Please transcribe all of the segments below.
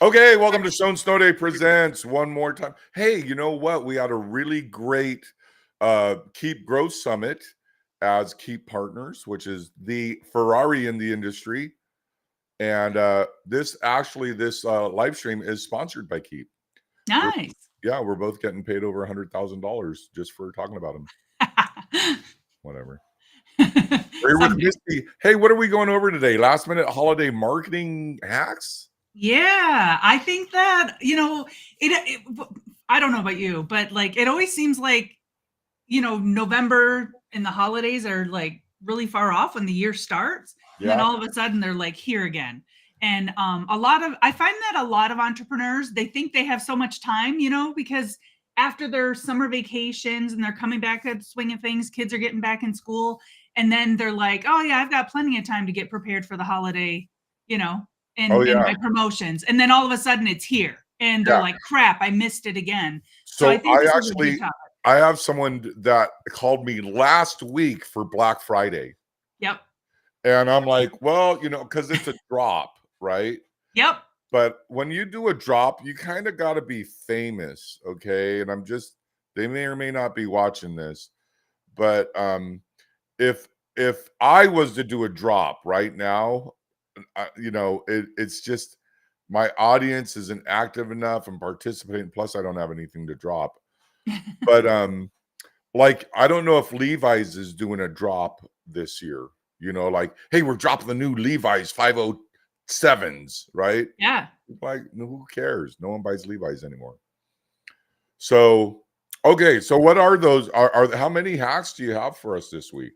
Okay, welcome to Stone Snow Day Presents one more time. Hey, you know what? We had a really great Keep Growth Summit as Keep Partners, which is the Ferrari in the industry. And this live stream is sponsored by Keep. We're, Nice. yeah, we're both getting paid over $100,000 just for talking about them. Whatever. We're here with Someday. Misty. Hey, what are we going over today? Last minute holiday marketing hacks? Yeah, I think that, I don't know about you, but like it always seems like, November and the holidays are like really far off when the year starts. And then Yeah. all of a sudden they're like here again. And I find that a lot of entrepreneurs, they think they have so much time, because after their summer vacations and they're coming back at the swing of things, kids are getting back in school. And then they're like, oh yeah, I've got plenty of time to get prepared for the holiday, you know, Oh, and yeah. my promotions. And then all of a sudden it's here. And they're Yeah. like, crap, I missed it again. So I So think this is a good topic. I have someone that called me last week for Black Friday. Yep. And I'm like, well, because it's a drop, right? Yep. But when you do a drop, you kind of got to be famous, okay? And they may or may not be watching this, but if I was to do a drop right now, it's just my audience isn't active enough and participating. Plus, I don't have anything to drop. But like I don't know if Levi's is doing a drop this year. Like, hey, we're dropping the new Levi's 507s, right? Yeah. Like, who cares? No one buys Levi's anymore. So, okay, so what are those? Are how many hacks do you have for us this week?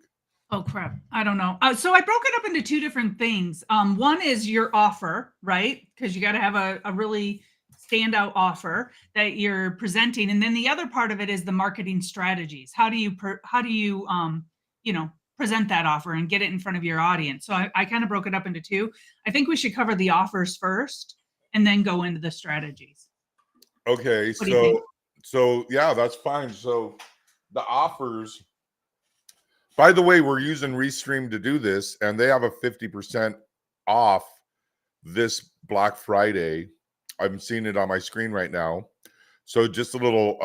Oh crap. I don't know. So I broke it up into two different things. One is your offer, right? Because you got to have a really standout offer that you're presenting, and then the other part of it is the marketing strategies. How do you present that offer and get it in front of your audience? So I kind of broke it up into two. I think we should cover the offers first, and then go into the strategies. Okay, What do you think? so yeah, that's fine. So the offers. By the way, we're using Restream to do this, and they have a 50% off this Black Friday. I'm seeing it on my screen right now. So just a little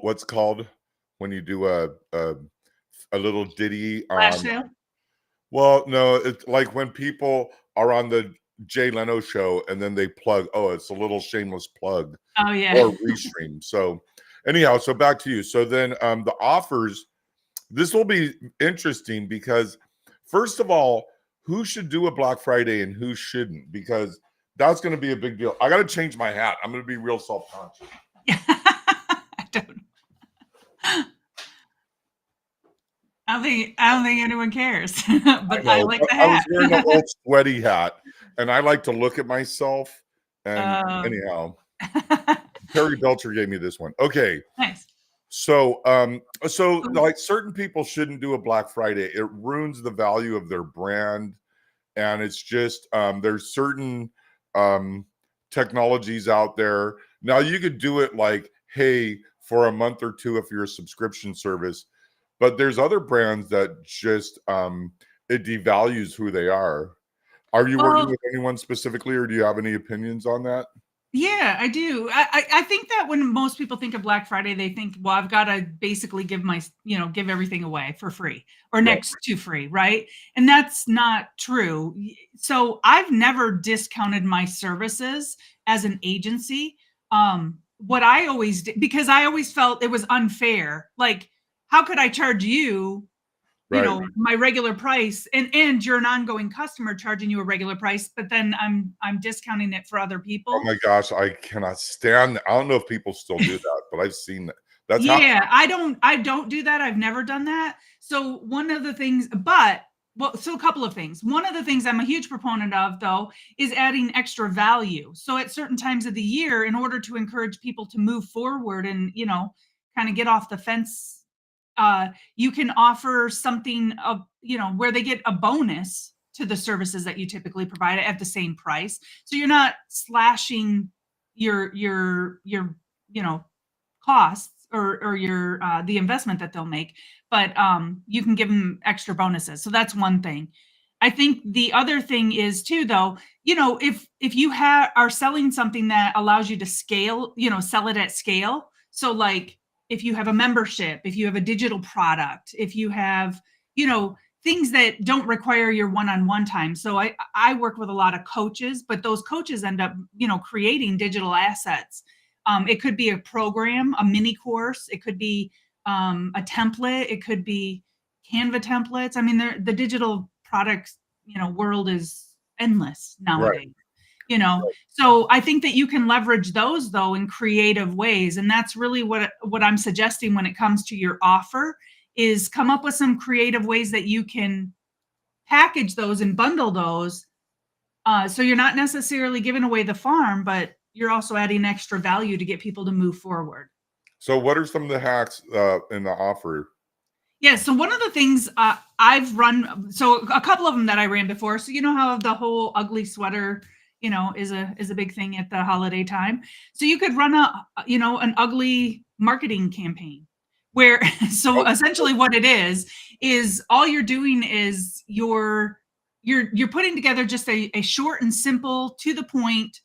what's called when you do a little ditty. Flash sale? Well, no, it's like when people are on the Jay Leno show and then they plug. Oh, it's a little shameless plug Oh yeah. or Restream. So anyhow, so back to you. So then the offers. This will be interesting because, first of all, who should do a Black Friday and who shouldn't? Because that's going to be a big deal. I got to change my hat. I'm going to be real self-conscious. I don't know. I don't think anyone cares, I but I know, like but the I was hat. wearing an old sweaty hat, and I like to look at myself. And Um, anyhow, Terry Belcher gave me this one. Okay, nice. so like certain people shouldn't do a Black Friday. It ruins the value of their brand, and it's just there's certain um technologies out there. Now you could do it like, hey, for a month or two if you're a subscription service, but there's other brands that just it devalues who they are. Are you working Well, with anyone specifically, or do you have any opinions on that? yeah, I do. I think that when most people think of Black Friday, they think, well, I've got to basically give everything away for free or Right. next to free, right? And that's not true. So I've never discounted my services as an agency. What I always did, because I always felt it was unfair. Like, how could I charge you Right. my regular price, and you're an ongoing customer charging you a regular price, but then I'm discounting it for other Oh people. my gosh, I cannot stand that. I don't know if people still do that, but I've seen that. That's how. Yeah, I don't do that. I've never done that. So one of the things, so a couple of things. One of the things I'm a huge proponent of, though, is adding extra value. So at certain times of the year, in order to encourage people to move forward and, kind of get off the fence, you can offer something of, where they get a bonus to the services that you typically provide at the same price. So you're not slashing your costs, or your the investment that they'll make, but you can give them extra bonuses. So that's one thing. I think the other thing is too, though, if you are selling something that allows you to scale, sell it at scale. So like if you have a membership, if you have a digital product, if you have, you know, things that don't require your one-on-one time. So I work with a lot of coaches, but those coaches end up, creating digital assets. It could be a program, a mini course, it could be a template, it could be Canva templates. I mean, the digital products, world is endless Right. nowadays. So I think that you can leverage those though in creative ways, and that's really what I'm suggesting when it comes to your offer is come up with some creative ways that you can package those and bundle those. So you're not necessarily giving away the farm, but you're also adding extra value to get people to move forward. So what are some of the hacks in the offer? Yeah, so one of the things I've run, so a couple of them that I ran before. So you know how the whole ugly sweater, is a big thing at the holiday time. So you could run an ugly marketing campaign where so essentially what it is all you're doing is you're putting together just a short and simple, to the point,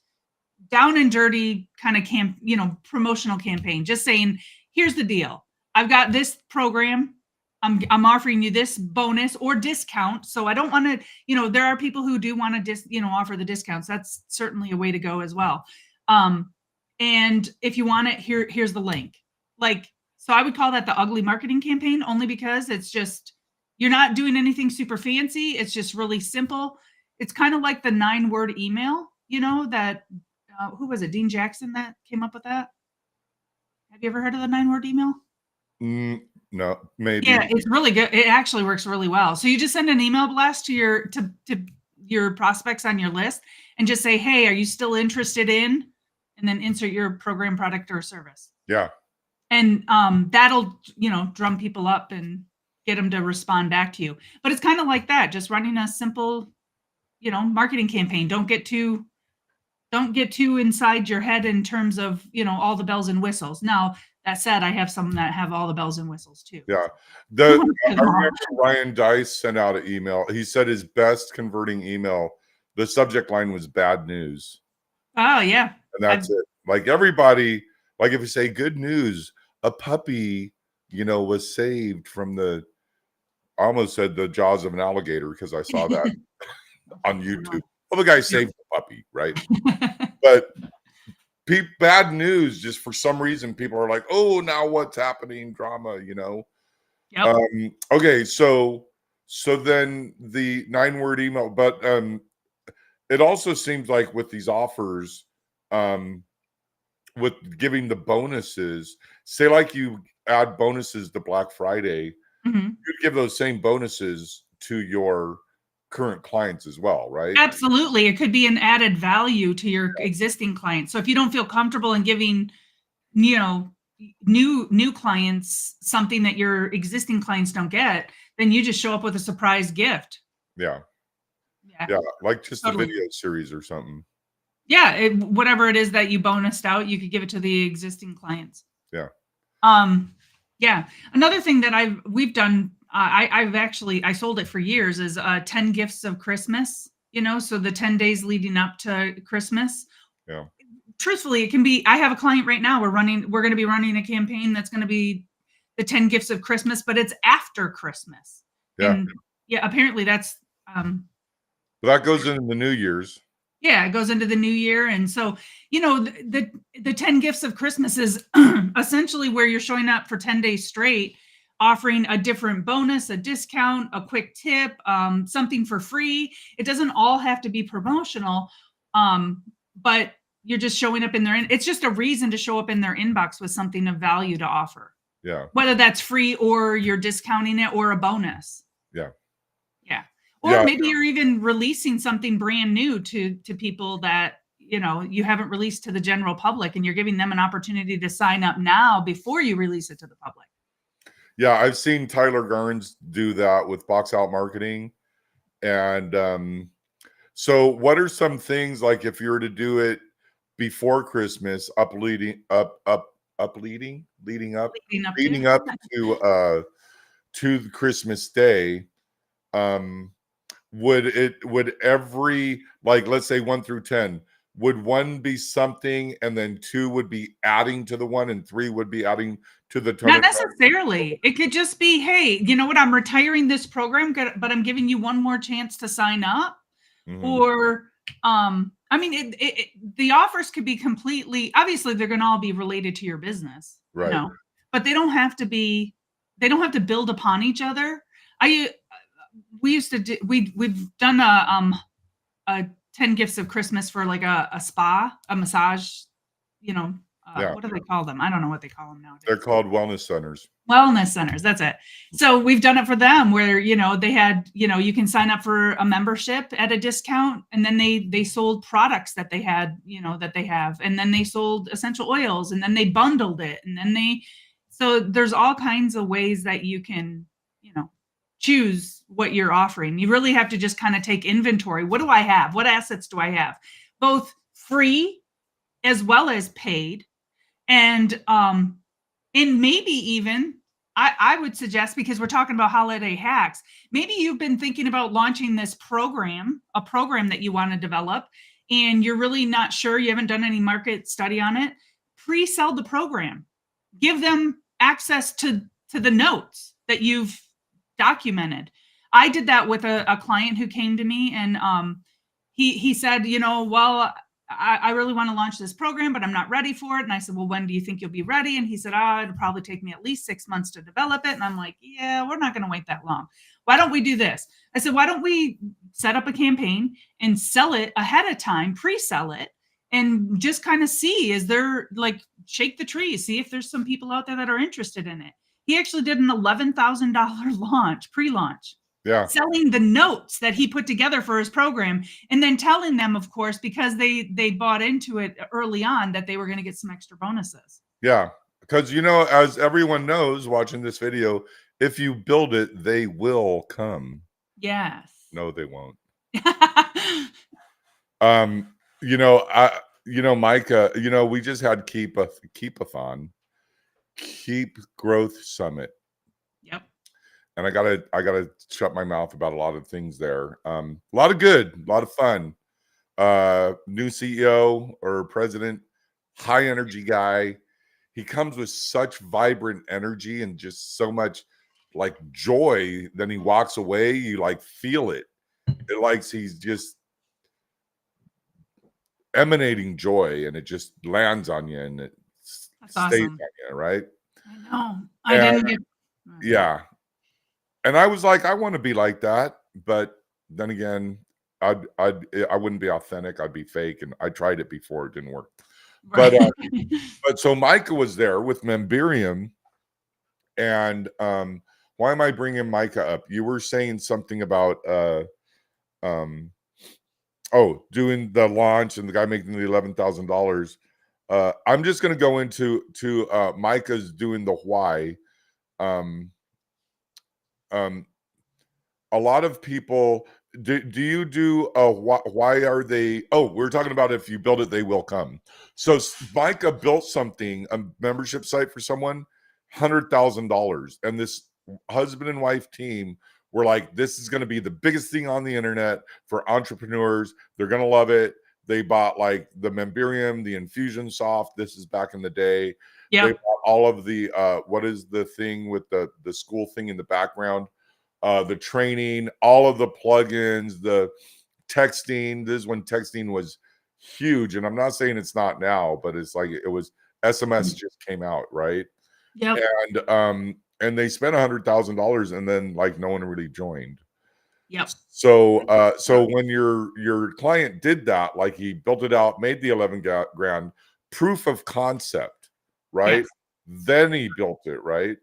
down and dirty kind of promotional campaign, just saying, here's the deal. I've got this program. I'm offering you this bonus or discount. So I don't want to, there are people who do want to offer the discounts. That's certainly a way to go as well. And if you want it, here's the link. So I would call that the ugly marketing campaign, only because it's just, you're not doing anything super fancy. It's just really simple. It's kind of like the 9-word email, that who was it? Dean Jackson that came up with that. Have you ever heard of the 9-word email? No, maybe. Yeah, it's really good. It actually works really well. So you just send an email blast to your prospects on your list and just say, "Hey, are you still interested in?" And then insert your program, product, or service. Yeah. And that'll drum people up and get them to respond back to you. But it's kind of like that, just running a simple marketing campaign. Don't get too inside your head in terms of all the bells and whistles. Now, that said, I have some that have all the bells and whistles too. Yeah. I I remember Ryan Dice sent out an email. He said his best converting email, the subject line was bad news. Oh yeah. And that's it. Like everybody, like if you say good news, a puppy, was saved from I almost said the jaws of an alligator because I saw that on YouTube. Well, the guy saved the puppy, right? But bad news, just for some reason, people are like, "Oh, now what's happening?" Drama, Yep. Okay, so then the 9-word email, but it also seems like with these offers, with giving the bonuses, say like you add bonuses to Black Friday, Mhm. you'd give those same bonuses to your current clients as well, right? Absolutely. It could be an added value to your existing clients. So if you don't feel comfortable in giving, you know, new clients something that your existing clients don't get, then you just show up with a surprise gift. Yeah. Yeah. Yeah, like just a Totally. video series or something. Yeah, whatever it is that you bonused out, you could give it to the existing clients. Yeah. Yeah. Another thing that we've done, I sold it for years, is 10 gifts of Christmas. So the 10 days leading up to Christmas. Yeah. Truthfully, it can be. I have a client right now. We're going to be running a campaign that's going to be the 10 gifts of Christmas, but it's after Christmas. Yeah. And yeah, apparently that's That goes into the New Year's. Yeah, it goes into the new year. And so, the 10 gifts of Christmas is essentially where you're showing up for 10 days straight, offering a different bonus, a discount, a quick tip, something for free. It doesn't all have to be promotional, but you're just showing up it's just a reason to show up in their inbox with something of value to offer. Yeah. Whether that's free or you're discounting it or a bonus. Yeah. Yeah. Or Yeah. maybe you're even releasing something brand new to people that, you haven't released to the general public, and you're giving them an opportunity to sign up now before you release it to the public. Yeah, I've seen Tyler Garns do that with box out marketing. And so what are some things, like if you were to do it before Christmas, leading up Leading up leading to. up to the Christmas day, um would every, like, let's say 1 through 10, would 1 be something and then 2 would be adding to the 1 and 3 would be adding to the Not ton? necessarily. It could just be, hey, you know what? I'm retiring this program, but I'm giving you one more chance to sign up. Mhm. Or, I mean, the offers could be completely, obviously, they're going to all be related to your business, Right. but they don't have to be, they don't have to build upon each other. We used to do, we've done a 10 gifts of Christmas for like a spa, a massage, you know, Yeah. what do they call them? I don't know what they call them They're nowadays. called wellness centers. Wellness centers, that's it. So we've done it for them where, they had, you can sign up for a membership at a discount, and then they sold products that they had, that they have, and then they sold essential oils, and then they bundled it, and then so there's all kinds of ways that you can, choose what you're offering. You really have to just kind of take inventory. What do I have? What assets do I have? Both free as well as paid. And maybe even I would suggest, because we're talking about holiday hacks, maybe you've been thinking about launching this program, a program that you want to develop, and you're really not sure, you haven't done any market study on it. Pre-sell the program. Give them access to the notes that you've documented. I did that with a client who came to me, and he said, well, I really want to launch this program, but I'm not ready for it. And I said, well, when do you think you'll be ready? And he said, it'll probably take me at least 6 months to develop it. And I'm like, yeah, we're not going to wait that long. Why don't we do this? I said, why don't we set up a campaign and sell it ahead of time, pre-sell it, and just kind of see, is there, like, shake the trees, see if there's some people out there that are interested in it. He actually did an $11,000 launch, pre-launch, Yeah. selling the notes that he put together for his program, and then telling them, of course, because they bought into it early on, that they were going to get some extra bonuses. Yeah. Because, as everyone knows watching this video, if you build it, they will come. Yes. No, they won't. Um, Micah, we just had Keep-a-thon, Keep Growth Summit. Yep. And I gotta shut my mouth about a lot of things there. A lot of good, a lot of fun. New CEO or president, high energy guy. He comes with such vibrant energy and just so much like joy. Then he walks away, you like feel it. It likes he's just emanating joy, and it just lands on you, and it That's stays awesome. on you, right? I know. I And didn't get. yeah. And I was like, I want to be like that, but then again, I wouldn't be authentic. I'd be fake, and I tried it before; it didn't work. Right. But so Micah was there with Memberium, and why am I bringing Micah up? You were saying something about um, doing the launch and the guy making the $11,000. I'm just going to go into Micah's doing the why. Um, um, a lot of people do you do why are they, we're talking about if you build it they will come. So Micah built something, a membership site for someone, $100,000, and this husband and wife team were like, this is going to be the biggest thing on the internet for entrepreneurs, they're going to love it. They bought like the Memberium, the Infusionsoft, this is back in the day. They Yep. bought all of the what is the thing with the school thing in the background, the training, all of the plugins, the texting. This is when texting was huge. And I'm not saying it's not now, but it's like it was, SMS just came out, right? Yep. And they spent $100,000 and then like no one really joined. Yep. So when your client did that, like he built it out, made the 11 grand, proof of concept, right? Yes. Then he built it, right?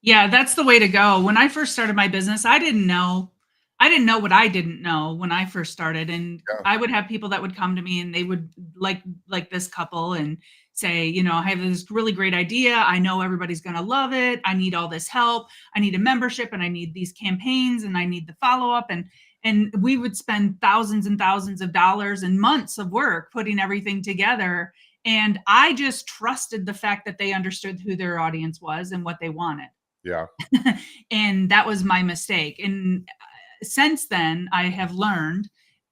Yeah, that's the way to go. When I first started my business, I didn't know what I didn't know when I first started. And Yeah. I would have people that would come to me, and they would, like this couple, and say, I have this really great idea. I know everybody's going to love it. I need all this help. I need a membership, and I need these campaigns, and I need the follow-up. And we would spend thousands and thousands of dollars and months of work putting everything together. And I just trusted the fact that they understood who their audience was and what they wanted. Yeah. And that was my mistake. And since then, I have learned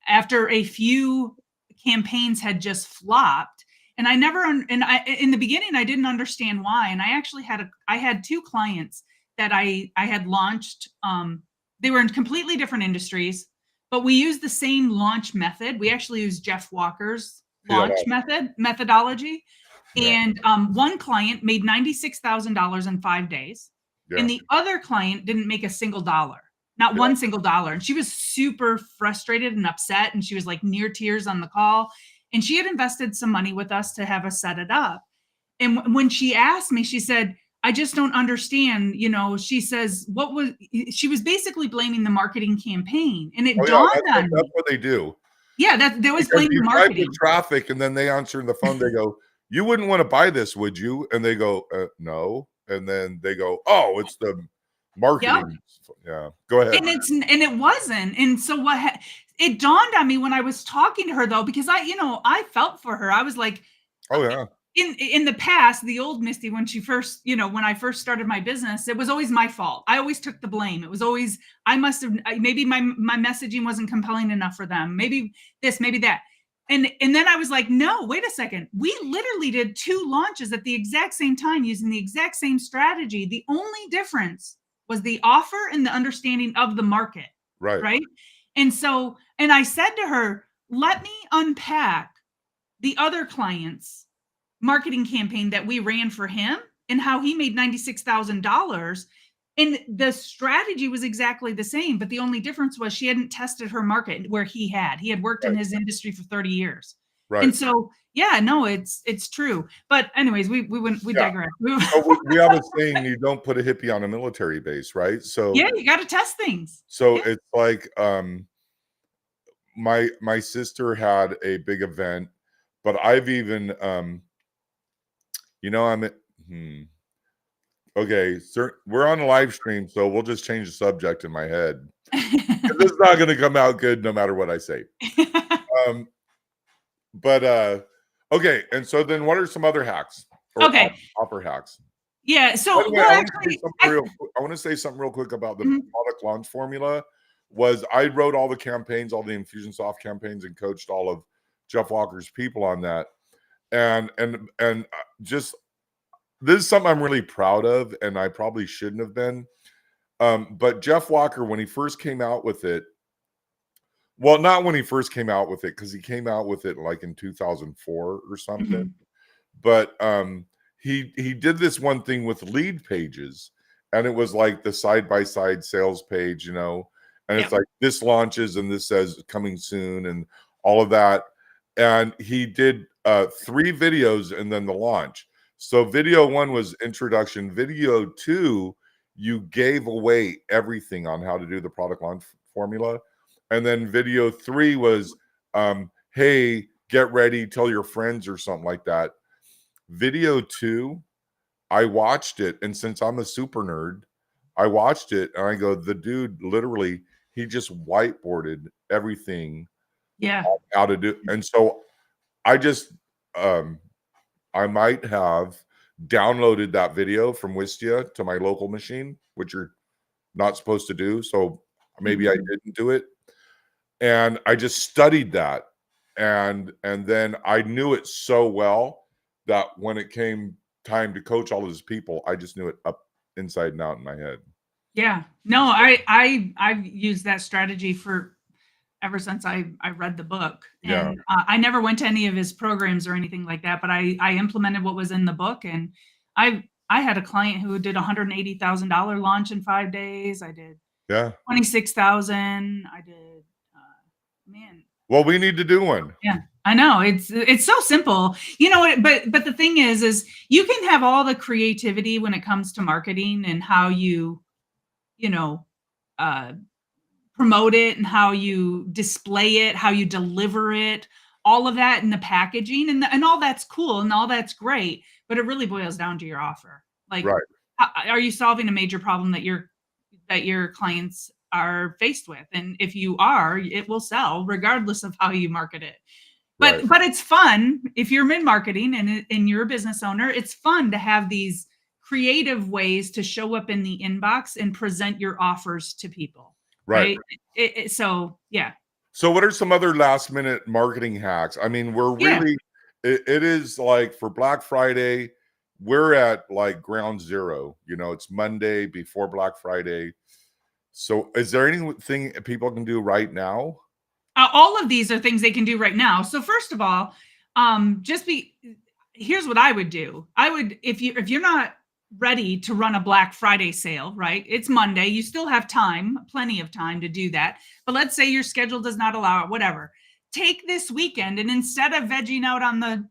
after a few campaigns had just flopped, and I never, and I, in the beginning, I didn't understand why. And I had two clients that I had launched. They were in completely different industries, but we used the same launch method. We actually used Jeff Walker's Yeah. launch methodology. Yeah. And one client made $96,000 in 5 days, Yeah. and the other client didn't make a single dollar, not Yeah. one single dollar. And she was super frustrated and upset, and she was like near tears on the call. And she had invested some money with us to have us set it up. And when she asked me, she said, I just don't understand. She says, she was basically blaming the marketing campaign. And it Oh yeah, dawned on that's me. what they do. Yeah, that they always Because blame you the type with marketing. traffic and then they answer the phone, they go, "You wouldn't want to buy this, would you?" And they go, "No." And then they go, "Oh, it's the Yep. marketing." Yeah. Go ahead. And it wasn't. And so it dawned on me when I was talking to her, though, because I felt for her. I was like, Oh yeah. in the past, the old Misty, when she first, when I first started my business, it was always my fault. I always took the blame. It was always, I must have, maybe my messaging wasn't compelling enough for them. Maybe this, maybe that. And then I was like, no, wait a second. We literally did 2 launches at the exact same time using the exact same strategy. The only difference was the offer and the understanding of the market. Right. Right. And I said to her, let me unpack the other client's marketing campaign that we ran for him and how he made $96,000. And the strategy was exactly the same, but the only difference was she hadn't tested her market where he had worked in his industry for 30 years. Right. And so, yeah, no, it's true. But anyways, we digress. We have a saying, you don't put a hippie on a military base, right? So yeah, you got to test things. So it's like my sister had a big event, but I've even okay, sir, we're on a live stream, so we'll just change the subject in my head. This is not going to come out good no matter what I say. But okay, and so then what are some other hacks or offer hacks? Yeah, so Way, I want to say something real quick about the product launch formula. I wrote all the campaigns, all the Infusionsoft campaigns, and coached all of Jeff Walker's people on that. And just this is something I'm really proud of, and I probably shouldn't have been. But Jeff Walker, when he first came out with it, well, not when he first came out with it, because he came out with it like in 2004 or something. But he did this one thing with lead pages, and it was like the side-by-side sales page, and it's like this launches and this says coming soon and all of that. And he did 3 videos and then the launch. So video 1 was introduction. Video 2, you gave away everything on how to do the product launch formula. And then video 3 was, hey, get ready, tell your friends or something like that. Video 2, I watched it, and since I'm a super nerd, I watched it and I go, the dude literally, he just whiteboarded everything. Yeah. How to do. And so I just I might have downloaded that video from Wistia to my local machine, which you're not supposed to do. So maybe I didn't do it. And I just studied that. And then I knew it so well that when it came time to coach all of his people, I just knew it up inside and out in my head. Yeah. No, I've used that strategy for ever since I read the book. And I never went to any of his programs or anything like that, but I implemented what was in the book. And I had a client who did $180,000 launch in 5 days. I did 26,000. I did, man. Well, we need to do one. Yeah, I know. It's so simple, but the thing is you can have all the creativity when it comes to marketing and how you promote it and how you display it, how you deliver it, all of that in the packaging and all that's cool and all that's great, but it really boils down to your offer. Like, are you solving a major problem that your clients are faced with? And if you are, it will sell regardless of how you market it. But it's fun if you're mid-marketing and you're a business owner, it's fun to have these creative ways to show up in the inbox and present your offers to people. Right. right? So yeah. So what are some other last minute marketing hacks? I mean, we're Yeah. really it is like for Black Friday, we're at like ground zero. You know, it's Monday before Black Friday. So is there anything people can do right now? All of these are things they can do right now. So first of all, just be here's what I would do. I would if you're not ready to run a Black Friday sale, right? It's Monday. You still have time, plenty of time to do that. But let's say your schedule does not allow it, whatever. Take this weekend and instead of vegging out on the,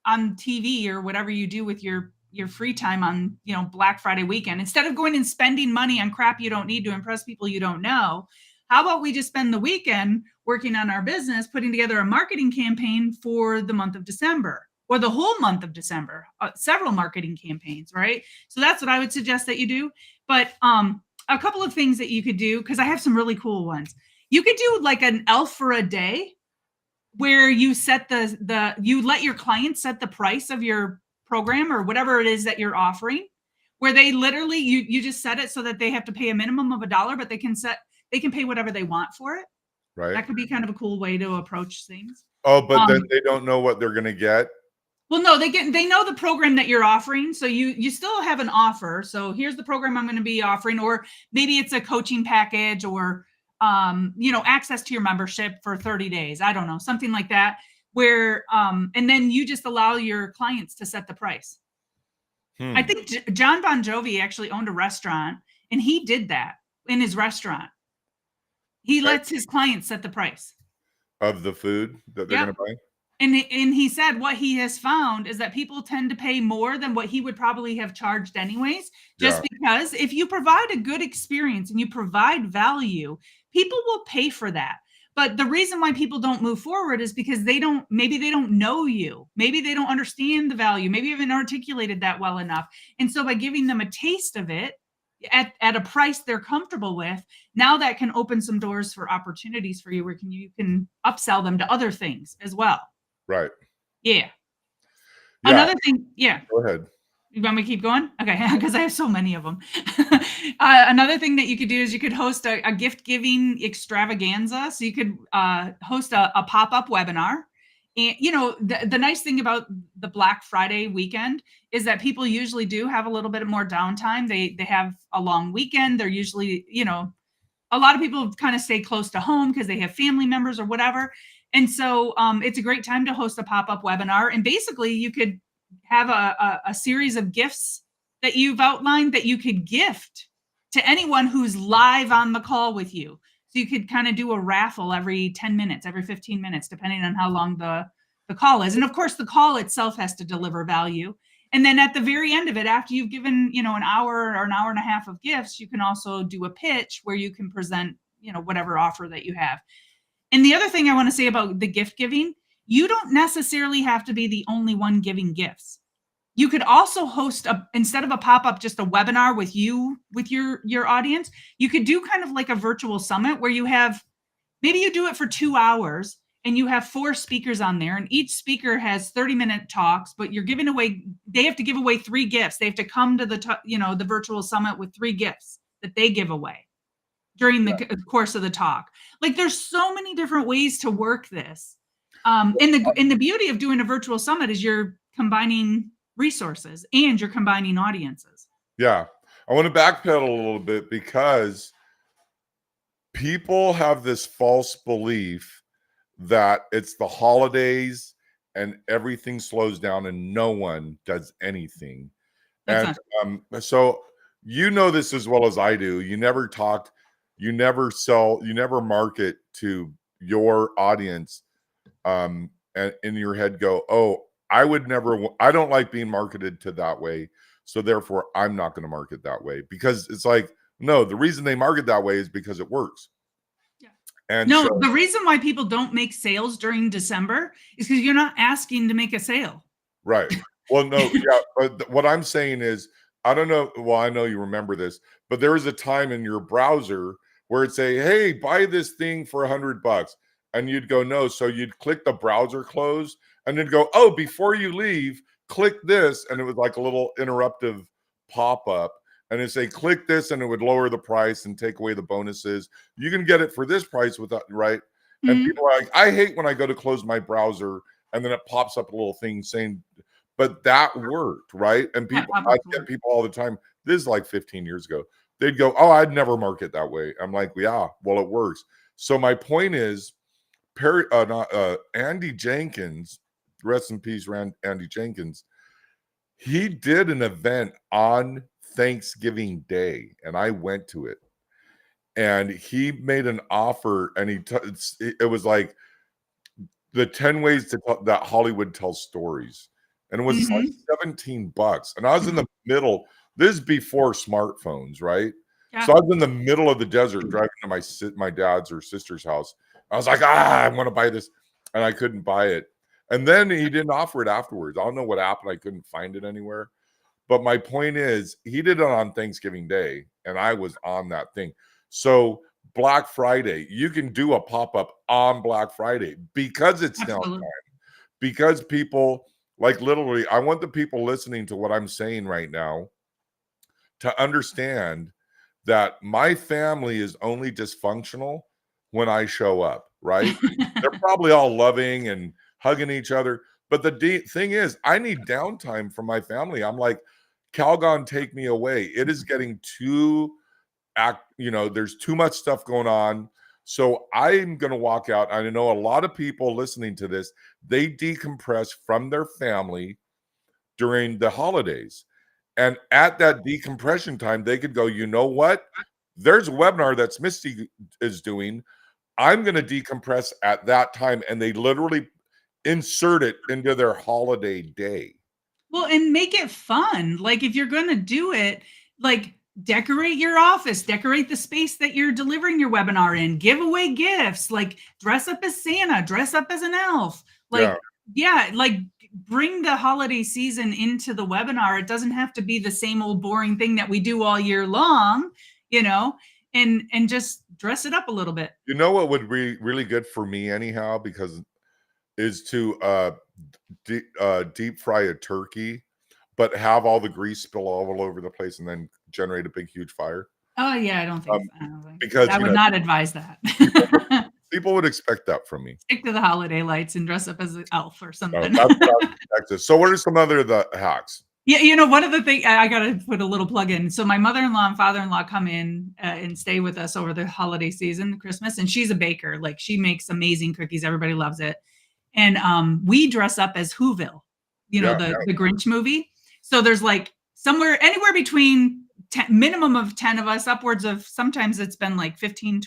on TV or whatever you do with your free time on, Black Friday weekend, instead of going and spending money on crap you don't need to impress people you don't know, how about we just spend the weekend working on our business, putting together a marketing campaign for the month of December or the whole month of December, several marketing campaigns, right? So that's what I would suggest that you do. But a couple of things that you could do, because I have some really cool ones. You could do like an elf for a day where you set you let your clients set the price of your program or whatever it is that you're offering, where they literally you just set it so that they have to pay a minimum of $1, but they can pay whatever they want for it. Right. That could be kind of a cool way to approach things. Oh, but then Um, they don't know what they're gonna get. well, no, they know the program that you're offering, so you still have an offer. So here's the program I'm going to be offering, or maybe it's a coaching package, or access to your membership for 30 days. I don't know, something like that. Where and then you just allow your clients to set the price. I Hmm. think John Bon Jovi actually owned a restaurant, and he did that in his restaurant. He Okay. lets his clients set the price. Of the food that they're Yep. gonna buy. And he said what he has found is that people tend to pay more than what he would probably have charged anyways, Yeah. just because if you provide a good experience and you provide value, people will pay for that. But the reason why people don't move forward is because maybe they don't know you. Maybe they don't understand the value. Maybe you haven't articulated that well enough. And so by giving them a taste of it at a price they're comfortable with, now that can open some doors for opportunities for you where you can upsell them to other things as well. Right. Yeah. Yeah. Another thing, yeah. Go ahead. You want me to keep going? Okay, because I have so many of them. Another thing that you could do is you could host a gift giving extravaganza. So you could host a pop up webinar. And the nice thing about the Black Friday weekend is that people usually do have a little bit more downtime. They have a long weekend. They're usually a lot of people kind of stay close to home because they have family members or whatever. And so it's a great time to host a pop-up webinar. And basically you could have a series of gifts that you've outlined that you could gift to anyone who's live on the call with you. So you could kind of do a raffle every 10 minutes, every 15 minutes, depending on how long the call is. And of course, the call itself has to deliver value. And then at the very end of it, after you've given, an hour or an hour and a half of gifts, you can also do a pitch where you can present, whatever offer that you have. And the other thing I want to say about the gift giving, you don't necessarily have to be the only one giving gifts. You could also host instead of a pop-up, just a webinar with your audience. You could do kind of like a virtual summit where maybe you do it for 2 hours and you have 4 speakers on there, and each speaker has 30-minute talks, but they have to give away 3 gifts. They have to come to the virtual summit with 3 gifts that they give away during the course of the talk. Like there's so many different ways to work this. And the beauty of doing a virtual summit is you're combining resources and you're combining audiences. Yeah. I want to backpedal a little bit because people have this false belief that it's the holidays and everything slows down and no one does anything. That's And not so you know this as well as I do. You never sell, you never market to your audience and in your head go, "Oh, I don't like being marketed to that way. So therefore I'm not going to market that way." Because it's like, no, the reason they market that way is because it works. yeah. And No, so the reason why people don't make sales during December is because you're not asking to make a sale. right. Well, no, yeah, but what I'm saying is, I don't know. Well, I know you remember this, but there was a time in your browser where it'd say, "Hey, buy this thing for $100," and you'd go, "No." So you'd click the browser close, and then go, "Oh, before you leave, click this," and it was like a little interruptive pop up. and it say click this and it would lower the price and take away the bonuses. You can get it for this price without, right? And Mhm. people are like, I hate when I go to close my browser and then it pops up a little thing saying, but that worked, right? And Yeah, people, I pop-ups get work. people all the time. This is like 15 years ago. They'd go, oh, I'd never mark it that way. I'm like, yeah, well, it works. So my point is, Andy Jenkins, rest in peace, Andy Jenkins. He did an event on Thanksgiving Day, and I went to it. And he made an offer, and it was like the 10 ways that Hollywood tells stories. And it was Mhm. like $17. And I was in the middle. This is before smartphones, right? Yeah. So I was in the middle of the desert driving to my dad's or sister's house. I was like, I want to buy this. And I couldn't buy it. And then he didn't offer it afterwards. I don't know what happened. I couldn't find it anywhere. But my point is, he did it on Thanksgiving Day, and I was on that thing. So Black Friday, you can do a pop-up on Black Friday because it's now Absolutely. because people like literally, I want the people listening to what I'm saying right now to understand that my family is only dysfunctional when I show up, right? They're probably all loving and hugging each other. But the thing is, I need downtime from my family. I'm like, Calgon, take me away. It is getting too there's too much stuff going on. So I'm going to walk out. I know a lot of people listening to this, they decompress from their family during the holidays. And at that decompression time, they could go, you know what? There's a webinar that's Misty is doing. I'm going to decompress at that time. And they literally insert it into their holiday day. Well, and make it fun. Like if you're going to do it, like decorate your office, decorate the space that you're delivering your webinar in, give away gifts, like dress up as Santa, dress up as an elf. Yeah. Like, yeah, like bring the holiday season into the webinar. It doesn't have to be the same old boring thing that we do all year long, you know, and just dress it up a little bit. You know what would be really good for me anyhow, because is to deep fry a turkey, but have all the grease spill all over the place and then generate a big, huge fire. Oh yeah, Um, I don't think because I would not advise that. people would, people would expect that from me. Stick to the holiday lights and dress up as an elf or No, something. that's what I would expect. So, what are some other the hacks? Yeah, one of the things I got to put a little plug in. So my mother-in-law and father-in-law come in and stay with us over the holiday season, Christmas, and she's a baker. Like she makes amazing cookies. Everybody loves it. And we dress up as Whoville, Yeah, the Grinch movie. So there's like anywhere between 10, minimum of 10 of us, upwards of sometimes it's been like 15,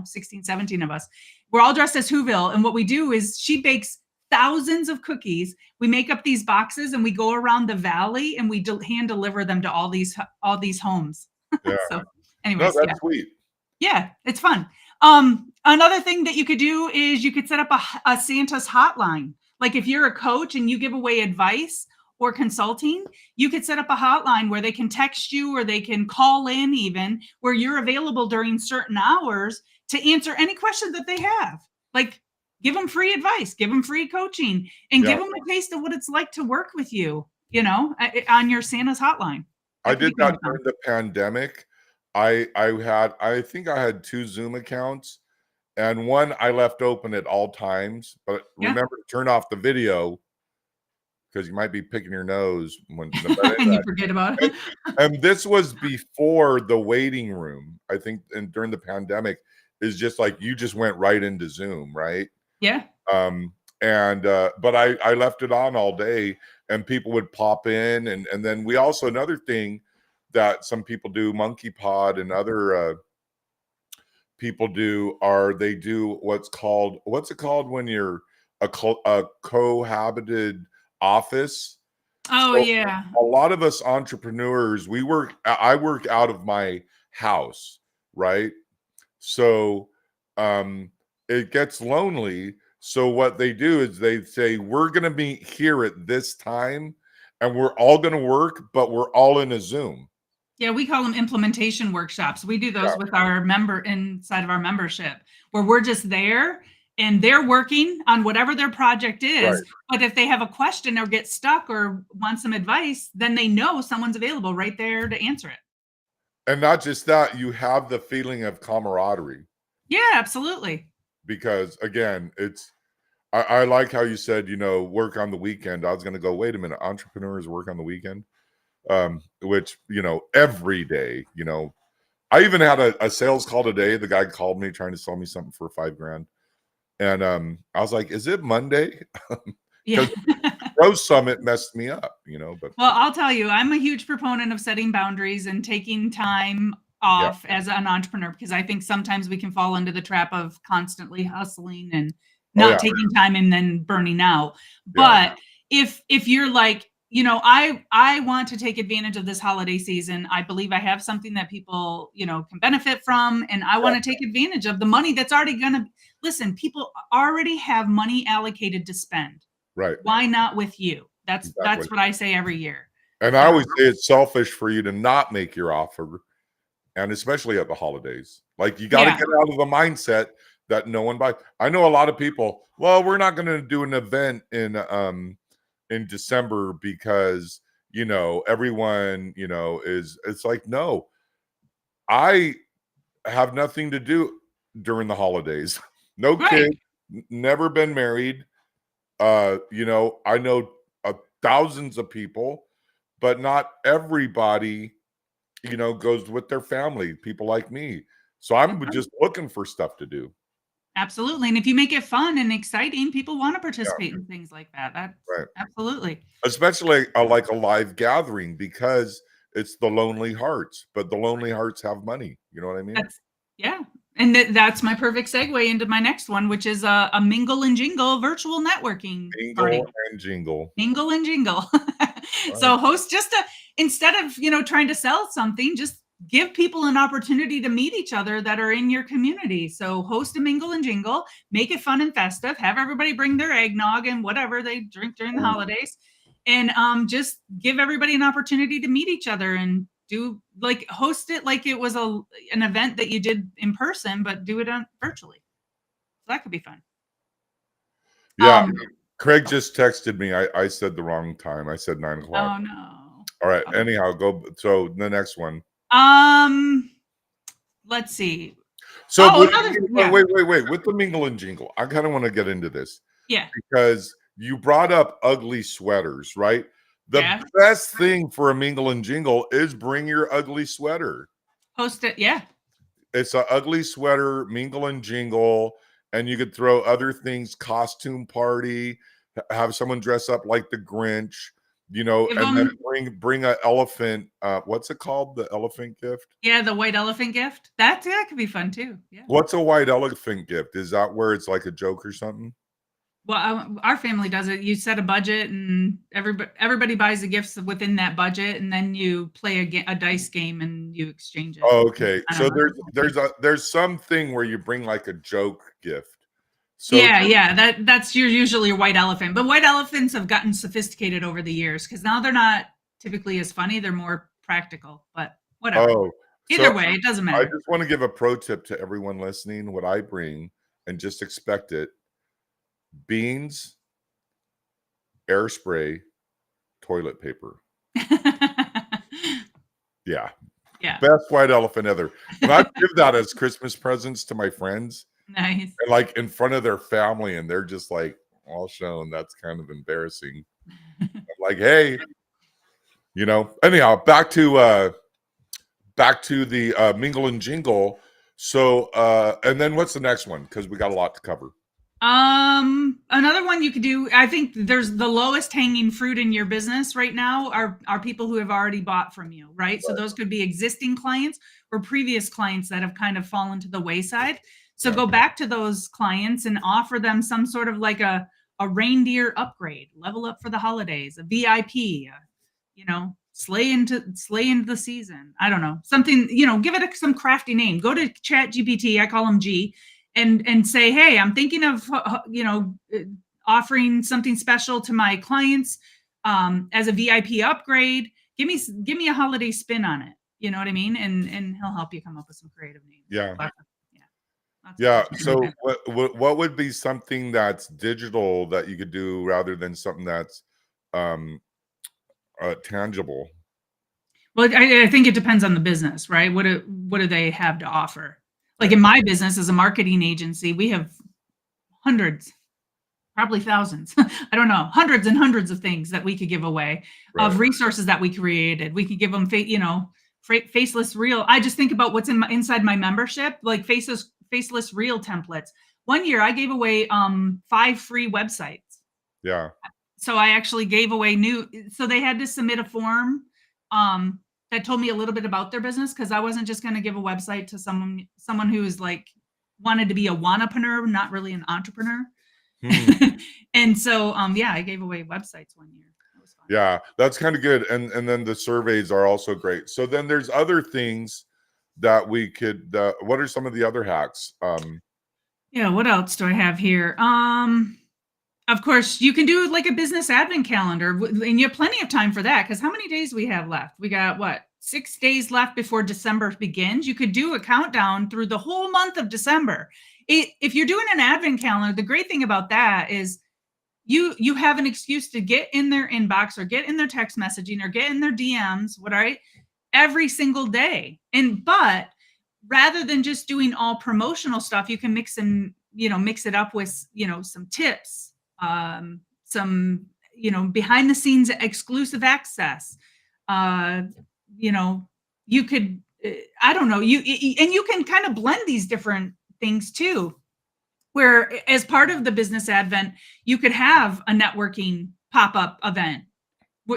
16, 17 of us. We're all dressed as Whoville. And what we do is she bakes thousands of cookies. We make up these boxes and we go around the valley and we hand deliver them to all these homes. yeah. So No, anyways, yeah. that's sweet. Yeah, it's fun. Another thing that you could do is you could set up a Santa's hotline. Like if you're a coach and you give away advice or consulting, you could set up a hotline where they can text you or they can call in even where you're available during certain hours to answer any question that they have. Like give them free advice, give them free coaching, and give them a taste of what it's like to work with you, on your Santa's hotline. I That could did be kind that of fun. during the pandemic. I think I had 2 Zoom accounts, and one I left open at all times, but Yeah. remember to turn off the video because you might be picking your nose when And you forget about it. and this was before the waiting room. I think and during the pandemic is just like you just went right into Zoom, right? Yeah. Um, but I left it on all day and people would pop in and then we also another thing that some people do, Monkey Pod and other people do are they do what's it called when you're a cohabited office. Oh So yeah. a lot of us entrepreneurs, I work out of my house, right? So it gets lonely. So what they do is they say, we're going to meet here at this time and we're all going to work, but we're all in a Zoom. Yeah, we call them implementation workshops. We do Yeah, those with our inside of our membership, where we're just there and they're working on whatever their project right. is. But if they have a question or get stuck or want some advice, then they know someone's available right there to answer it. And not just that, you have the feeling of camaraderie Yeah, absolutely. because again, I like how you said, work on the weekend. I was going to go, wait a minute, entrepreneurs work on the weekend, which, every day, I even had a sales call today. The guy called me trying to sell me something for $5,000. And I was like, is it Monday? Yeah. Because Pro Summit messed me up, but Well, I'll tell you, I'm a huge proponent of setting boundaries and taking time yeah. off as an entrepreneur because I think sometimes we can fall into the trap of constantly hustling and Oh yeah. not taking time and then burning out. Yeah. But if you're like, I want to take advantage of this holiday season. I believe I have something that people, can benefit from, and I want to take advantage of the money that's already going to listen. People already have money allocated to spend. Right. Why not with you? That's Exactly. that's what I say every year. And I always say it's selfish for you to not make your offer, and especially at the holidays. Like you got to Yeah, get out of the mindset that no one buys. I know a lot of people, well, we're not going to do an event in December because, everyone, is it's like, no, I have nothing to do during the holidays. No right. kids, never been married. I know thousands of people, but not everybody, goes with their family, people like me. So I'm Right. just looking for stuff to do. Absolutely, and if you make it fun and exciting, people wanna Yeah, participate in things like that. That's right. absolutely. Especially like a live gathering because it's the Lonely Hearts, but the Lonely Hearts have money. You know what I mean? That's yeah, and that's my perfect segue into my next one, which is a mingle and jingle virtual networking Jingle party. and jingle. Mingle and jingle. Right. So host just a instead of, trying to sell something, just give people an opportunity to meet each other that are in your community. So host a mingle and jingle, make it fun and festive, have everybody bring their eggnog and whatever they drink during the holidays, and just give everybody an opportunity to meet each other and do like host it like it was an event that you did in person, but do it on virtually. So that could be fun. Yeah. Um, Craig just texted me. I said the wrong time. I said 9 o'clock. oh no. All right. Anyhow, go. So the next one. Um, let's see. So Oh, another yeah, wait. With the mingle and jingle, I kind of want to get into this yeah, because you brought up ugly sweaters, right? The yeah. best thing for a mingle and jingle is bring your ugly sweater. Post it, yeah. It's a ugly sweater, mingle and jingle, and you could throw other things, costume party, have someone dress up like the Grinch, Give and then them bring an elephant. What's it called? The elephant gift? yeah, the white elephant gift. That could be fun too. Yeah. What's a white elephant gift? Is that where it's like a joke or something? Well, our family does it. You set a budget, and everybody buys the gifts within that budget, and then you play a dice game, and you exchange it. Oh, okay. I don't So know. there's something where you bring like a joke gift. So Yeah, yeah. That's your usually a white elephant, but white elephants have gotten sophisticated over the years because now they're not typically as funny. They're more practical, but whatever. oh, so Either way, it doesn't I matter. just want to give a pro tip to everyone listening. What I bring and just expect it: beans, air spray, toilet paper. Yeah, Yeah, best white elephant ever. And I give that as Christmas presents to my friends, nice. and like in front of their family, and they're just like all shown. That's kind of embarrassing. I'm like, hey, Anyhow, back to the mingle and jingle. So, and then what's the next one? Because we got a lot to cover. Another one you could do, I think there's the lowest hanging fruit in your business right now are people who have already bought from you, right? So those could be existing clients or previous clients that have kind of fallen to the wayside. So Yeah. go back to those clients and offer them some sort of like a reindeer upgrade, level up for the holidays, a VIP, slay into the season. I don't know. Something, give it some crafty name. Go to Chat GPT, I call him G, and say, hey, I'm thinking of offering something special to my clients as a VIP upgrade. Give me a holiday spin on it. You know what I mean? And he'll help you come up with some creative names. Yeah. But, yeah, Yeah. that's So, what would be something that's digital that you could do rather than something that's um tangible? Well, I think it depends on the business, right? What do they have to offer? Like Right. in my business as a marketing agency, we have hundreds, probably thousands. I don't know, hundreds and hundreds of things that we could give away, Right. of resources that we created. We could give them, faceless reel. I just think about what's inside my membership, like faceless reel templates. One year, I gave away 5 free websites. Yeah. So I actually gave away so they had to submit a form that told me a little bit about their business, because I wasn't just going to give a website to someone who's like wanted to be a wannapreneur, not really an entrepreneur. Hmm. And so yeah, I gave away websites one year. That was fun. Yeah, that's kind of good. And then the surveys are also great. So then there's other things that we could what are some of the other hacks? Yeah, what else do I have here? Of course, you can do like a business admin calendar, and you have plenty of time for that, because how many days we have left? We got what, 6 days left before December begins. You could do a countdown through the whole month of December. If you're doing an admin calendar, the great thing about that is you have an excuse to get in their inbox or get in their text messaging or get in their DMs, what, right, every single day. But rather than just doing all promotional stuff, you can mix it up with, some tips, some, behind the scenes exclusive access. Uh, you know, you could, I don't know, and you can kind of blend these different things too, where as part of the business advent, you could have a networking pop-up event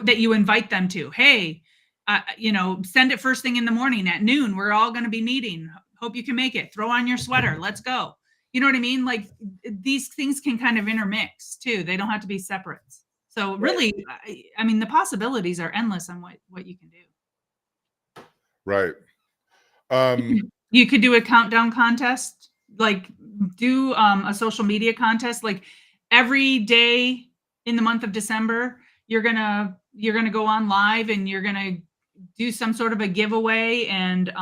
that you invite them to. Hey, send it first thing in the morning at noon. We're all going to be meeting. Hope you can make it. Throw on your sweater. Let's go. You know what I mean? Like, these things can kind of intermix too. They don't have to be separate. So really, I mean, the possibilities are endless on what you can do. Right. Um, You could do a countdown contest, like do a social media contest, like every day in the month of December, you're gonna go on live and you're gonna do some sort of a giveaway, and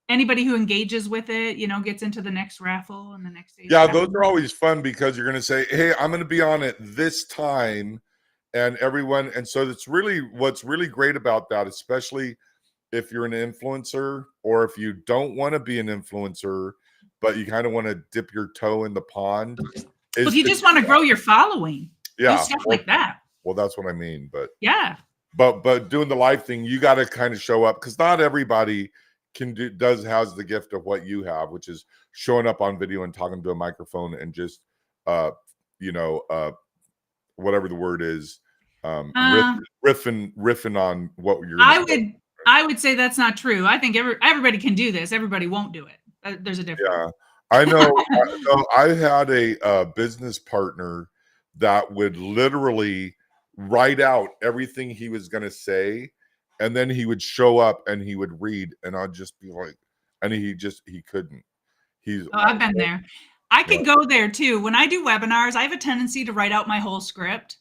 anybody who engages with it, gets into the next raffle and the next day's yeah, those raffle. are always fun because you're going to say, "Hey, I'm going to be on it this time," and everyone. And so that's really what's really great about that, especially if you're an influencer or if you don't want to be an influencer, but you kind of want to dip your toe in the pond, Well, if is you to just want to grow your following, do yeah. stuff Well, like that. well, that's what I mean. But Yeah. but doing the live thing, you got to kind of show up because not everybody has the gift of what you have, which is showing up on video and talking to a microphone and just uh you know whatever the word is, Uh, riffing on what you're gonna I say. would I would say that's not true. I think everybody can do this. Everybody won't do it. There's a difference. Yeah, I know. I had a business partner that would literally write out everything he was going to say, and then he would show up and he would read, and I'd just be like, and he couldn't. He's Oh, I've been there. I yeah, can go there too. When I do webinars, I have a tendency to write out my whole script.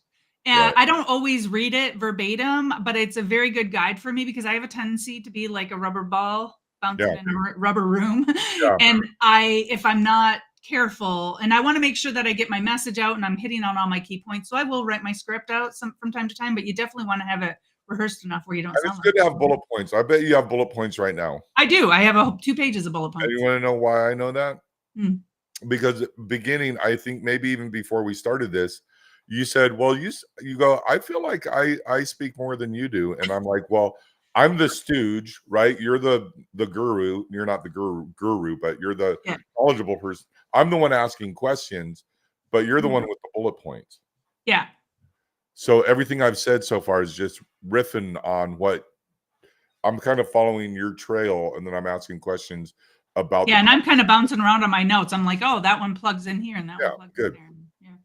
And right, I don't always read it verbatim, but it's a very good guide for me because I have a tendency to be like a rubber ball yeah, bouncing in a rubber room. yeah, And if I'm not careful, and I want to make sure that I get my message out and I'm hitting on all my key points. So I will write my script out from time to time, but you definitely want to have it rehearsed enough where you don't and sound it's like good to have yourself. bullet points. I bet you have bullet points right now, I do. I have 2 pages of bullet and you points. want to know why I know that? Hmm. Because beginning, I think maybe even before we started this, you said, "Well, you go, I feel like I speak more than you do," and I'm like, "Well, I'm the stooge, right? You're the guru. You're not the guru, but you're the Yeah. knowledgeable person. I'm the one asking questions, but you're the one Mhm. with the bullet points. Yeah. So everything I've said so far is just riffing on what I'm kind of following your trail, and then I'm asking questions about the Yeah, and I'm kind of bouncing around on my notes. I'm like, "Oh, that one plugs in here and that yeah, one plugs in good. there." Yeah.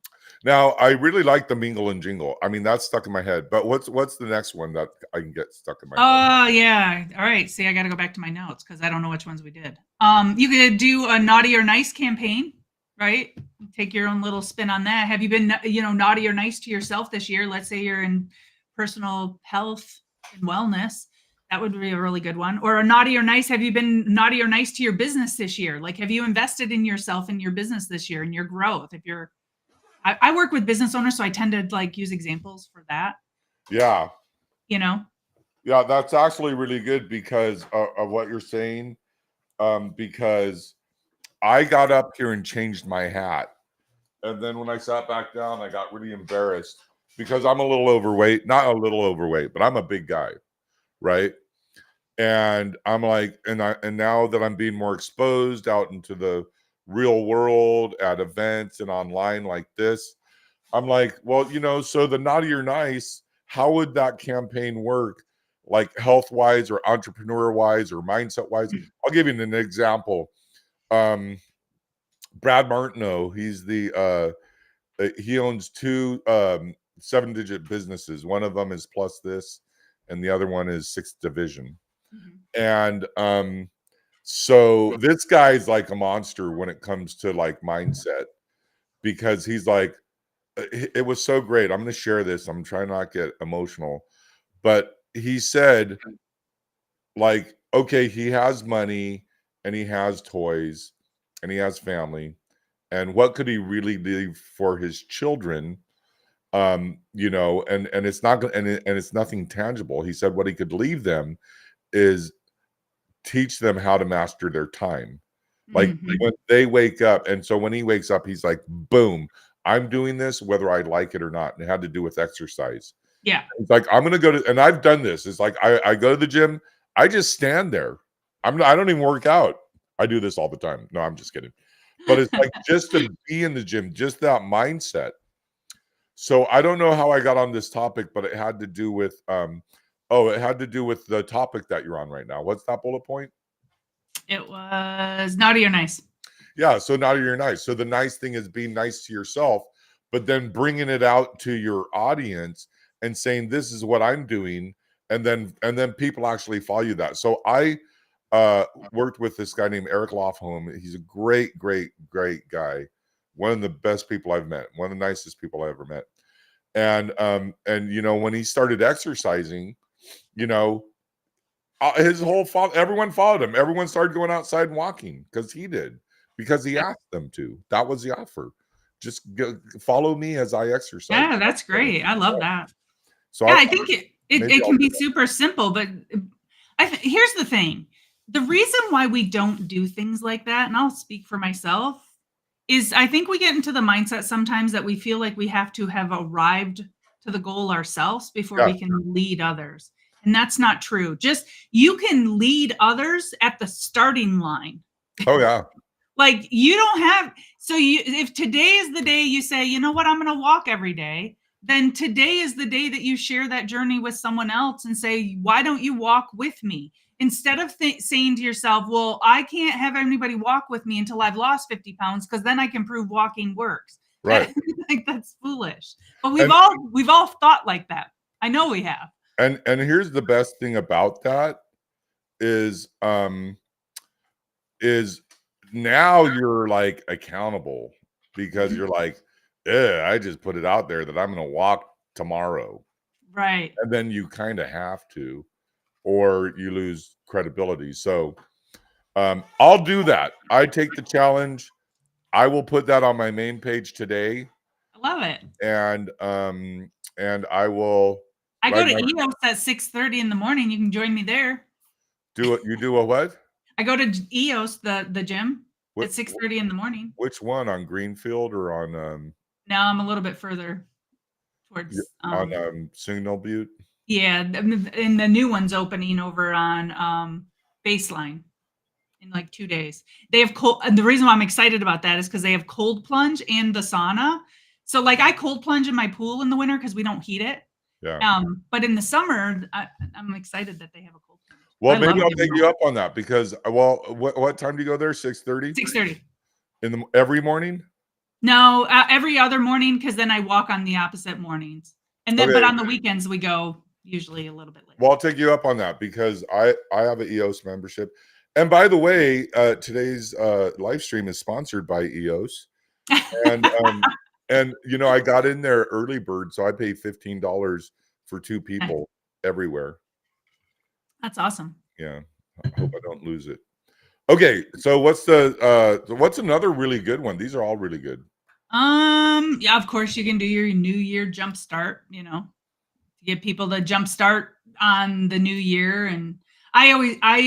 Now, I really like the mingle and jingle. I mean, that's stuck in my head. But what's the next one that I can get stuck in my head? Oh, yeah. All right. See, I got to go back to my notes because I don't know which ones we did. You could do a naughty or nice campaign, right? Take your own little spin on that. Have you been, naughty or nice to yourself this year? Let's say you're in personal health and wellness. That would be a really good one. Or a naughty or nice. Have you been naughty or nice to your business this year? Like, have you invested in yourself and your business this year and your growth? I work with business owners, so I tend to like use examples for that, Yeah. you know? Yeah, that's actually really good because of what you're saying. Because I got up here and changed my hat. And then when I sat back down, I got really embarrassed because I'm a little overweight, not a little overweight, but I'm a big guy, right? And I'm like, and now that I'm being more exposed out into the real world at events and online like this, I'm like, well, so the naughty or nice, how would that campaign work, like health wise or entrepreneur wise or mindset wise? I'll give you an example. Um, Brad Martineau, he owns two 7-digit businesses. One of them is Plus This, and the other one is Sixth Division. Mhm. And so this guy's like a monster when it comes to like mindset because he's like, it was so great. I'm going to share this. I'm trying not to get emotional, but he said, like, okay, he has money and he has toys and he has family. And what could he really leave for his children? And it's not and it's nothing tangible. He said what he could leave them is teach them how to master their time. Like Mhm. when they wake up, and so when he wakes up, he's like, boom, I'm doing this whether I like it or not. And it had to do with exercise. Yeah. It's like I'm gonna go to, and I've done this. It's like I go to the gym, I just stand there. I don't even work out. I do this all the time. No, I'm just kidding. But it's like just to be in the gym, just that mindset. So I don't know how I got on this topic, but it had to do with it had to do with the topic that you're on right now. What's that bullet point? It was naughty or nice. Yeah, so now you're nice. So the nice thing is being nice to yourself, but then bringing it out to your audience and saying this is what I'm doing, and then people actually follow you that. So I worked with this guy named Eric Lofholm. He's a great, great, great guy. One of the best people I've met. One of the nicest people I ever met. And when he started exercising, you know, his whole everyone followed him. Everyone started going outside and walking because he did, because he Yep. asked them to. That was the offer. Just follow me as I exercise. Yeah, that's great. I love that. So Yeah, I think maybe it I'll can do be super simple, but here's the thing. The reason why we don't do things like that, and I'll speak for myself, is I think we get into the mindset sometimes that we feel like we have to have arrived to the goal ourselves before that. we can lead others. And that's not true. Just you can lead others at the starting line. Yeah. Oh yeah. Like you don't have, so you, if today is the day you say, you know what, I'm going to walk every day, then today is the day that you share that journey with someone else and say, why don't you walk with me? Instead of saying to yourself, well, I can't have anybody walk with me until I've lost 50 pounds because then I can prove walking works. Right. Like that's foolish. But And we've all thought like that. I know we have. and here's the best thing about that is is now you're like accountable because you're like, yeah, I just put it out there that I'm gonna walk tomorrow. Right. And then you kind of have to, or you lose credibility. So I'll do that. I take the challenge. I will put that on my main page today, I love it. and I will I go write to my EOS at 6:30 in the morning. You can join me there. do it. You do a what? I go to EOS, the gym, What? at 6:30 in the morning. Which one, on Greenfield or on Now I'm a little bit further towards, Signal Butte? yeah, and the new one's opening over on, Baseline in like 2 days. They have cold, and the reason why I'm excited about that is because they have cold plunge and the sauna. So, like, I cold plunge in my pool in the winter because we don't heat it. Yeah. But in the summer, I'm excited that they have a cold plunge. Well, I love maybe I'll take you it. up on that because what time do you go there? 6:30 6:30. in the every morning? No, every other morning because then I walk on the opposite mornings. And then, but Okay. on the weekends we go usually a little bit later. Well, I'll take you up on that because I have an EOS membership. And by the way, today's live stream is sponsored by EOS. And I got in there early bird, so I pay $15 for two people everywhere. That's awesome. Yeah. I hope I don't lose it. Okay, so what's another really good one? These are all really good. Yeah, of course you can do your New Year jump start, to get people to jump start on the new year. And I